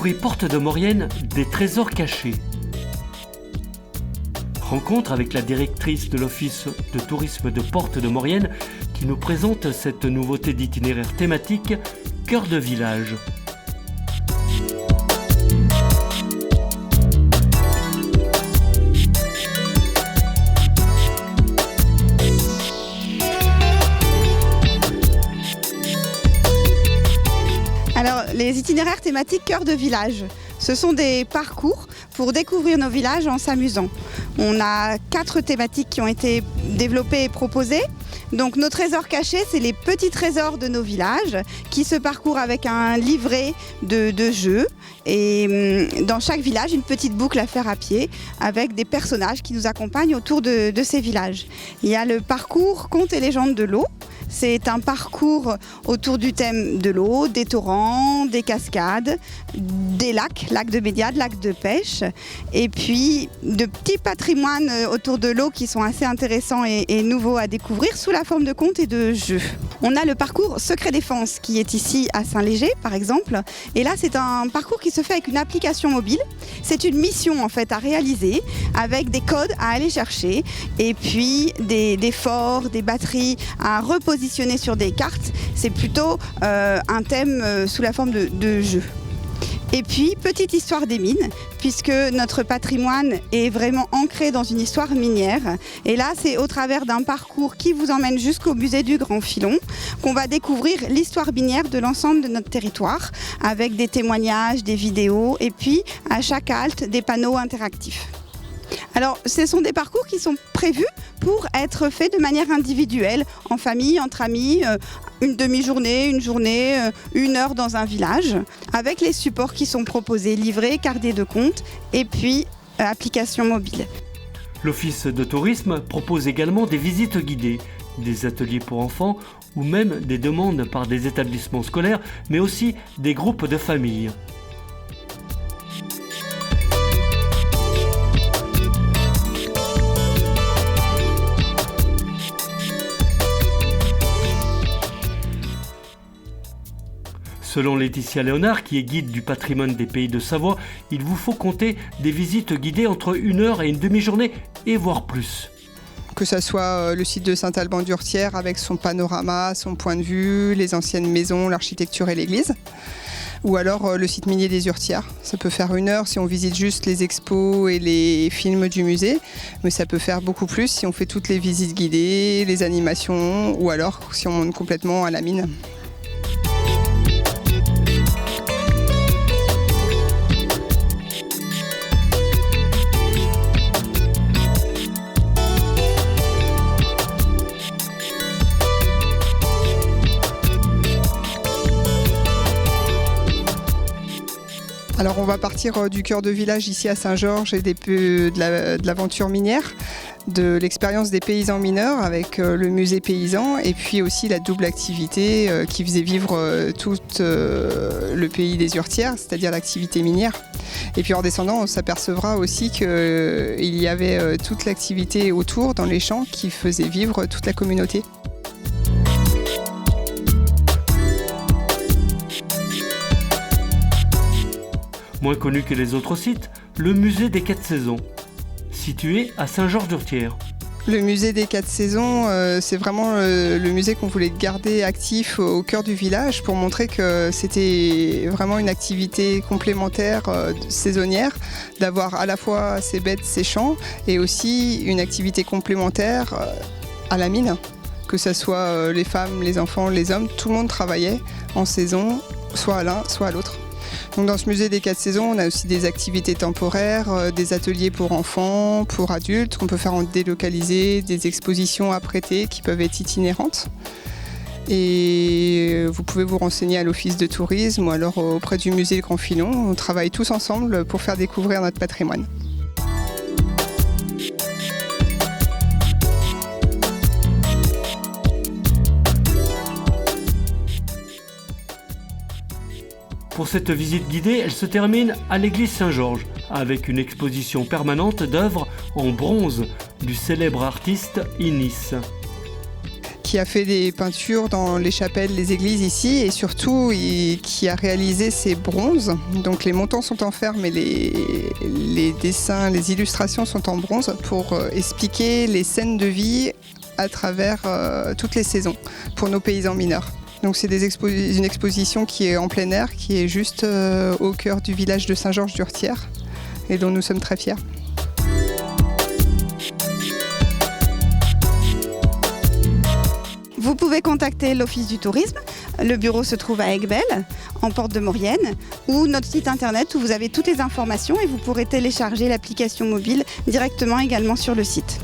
découvrez Porte de Maurienne, des trésors cachés. Rencontre avec la directrice de l'Office de tourisme de Porte de Maurienne qui nous présente cette nouveauté d'itinéraire thématique Cœur de village. Alors, les itinéraires thématiques Cœur de village, ce sont des parcours pour découvrir nos villages en s'amusant. On a 4 thématiques qui ont été développées et proposées. Donc nos trésors cachés, c'est les petits trésors de nos villages qui se parcourent avec un livret de jeux. Et dans chaque village, une petite boucle à faire à pied avec des personnages qui nous accompagnent autour de ces villages. Il y a le parcours Contes et légendes de l'eau. C'est un parcours autour du thème de l'eau, des torrents, des cascades, des lacs de baignade, lacs de pêche, et puis de petits patrimoines autour de l'eau qui sont assez intéressants et nouveaux à découvrir sous la forme de contes et de jeux. On a le parcours Secret Défense qui est ici à Saint-Léger par exemple, et là c'est un parcours qui se fait avec une application mobile. C'est une mission en fait à réaliser avec des codes à aller chercher et puis des forts, des batteries à repositionner sur des cartes. C'est plutôt un thème sous la forme de jeu. Et puis, petite histoire des mines, puisque notre patrimoine est vraiment ancré dans une histoire minière. Et là, c'est au travers d'un parcours qui vous emmène jusqu'au musée du Grand Filon qu'on va découvrir l'histoire minière de l'ensemble de notre territoire, avec des témoignages, des vidéos, et puis à chaque halte, des panneaux interactifs. Alors, ce sont des parcours qui sont prévus pour être faits de manière individuelle, en famille, entre amis, une demi-journée, une journée, 1 heure dans un village, avec les supports qui sont proposés, livrets, carnet de compte et puis application mobile. L'Office de tourisme propose également des visites guidées, des ateliers pour enfants ou même des demandes par des établissements scolaires, mais aussi des groupes de familles. Selon Laetitia Léonard, qui est guide du patrimoine des Pays de Savoie, il vous faut compter des visites guidées entre 1 heure et une demi-journée, et voire plus. Que ce soit le site de Saint-Alban-d'Urtière avec son panorama, son point de vue, les anciennes maisons, l'architecture et l'église. Ou alors le site minier des Urtières. Ça peut faire 1 heure si on visite juste les expos et les films du musée, mais ça peut faire beaucoup plus si on fait toutes les visites guidées, les animations, ou alors si on monte complètement à la mine. Alors on va partir du cœur de village ici à Saint-Georges et de l'aventure minière, de l'expérience des paysans mineurs avec le musée paysan et puis aussi la double activité qui faisait vivre tout le pays des Urtières, c'est-à-dire l'activité minière. Et puis en descendant, on s'apercevra aussi qu'il y avait toute l'activité autour dans les champs qui faisait vivre toute la communauté. Moins connu que les autres sites, le musée des 4 saisons, situé à Saint-Georges-d'Urtière. Le musée des 4 saisons, c'est vraiment le musée qu'on voulait garder actif au cœur du village pour montrer que c'était vraiment une activité complémentaire saisonnière, d'avoir à la fois ses bêtes, ses champs et aussi une activité complémentaire à la mine. Que ce soit les femmes, les enfants, les hommes, tout le monde travaillait en saison, soit à l'un, soit à l'autre. Donc dans ce musée des 4 saisons, on a aussi des activités temporaires, des ateliers pour enfants, pour adultes, qu'on peut faire en délocalisé, des expositions à prêter qui peuvent être itinérantes. Et vous pouvez vous renseigner à l'Office de tourisme ou alors auprès du musée Grand Filon. On travaille tous ensemble pour faire découvrir notre patrimoine. Pour cette visite guidée, elle se termine à l'église Saint-Georges, avec une exposition permanente d'œuvres en bronze du célèbre artiste Innis. Qui qui a fait des peintures dans les chapelles, les églises ici, et surtout qui a réalisé ces bronzes. Donc les montants sont en fer, mais les dessins, les illustrations sont en bronze pour expliquer les scènes de vie à travers toutes les saisons pour nos paysans mineurs. Donc c'est une exposition qui est en plein air, qui est juste au cœur du village de Saint-Georges-d'Urtière et dont nous sommes très fiers. Vous pouvez contacter l'Office du tourisme. Le bureau se trouve à Aiguebelle, en porte de Maurienne, ou notre site internet où vous avez toutes les informations et vous pourrez télécharger l'application mobile directement également sur le site.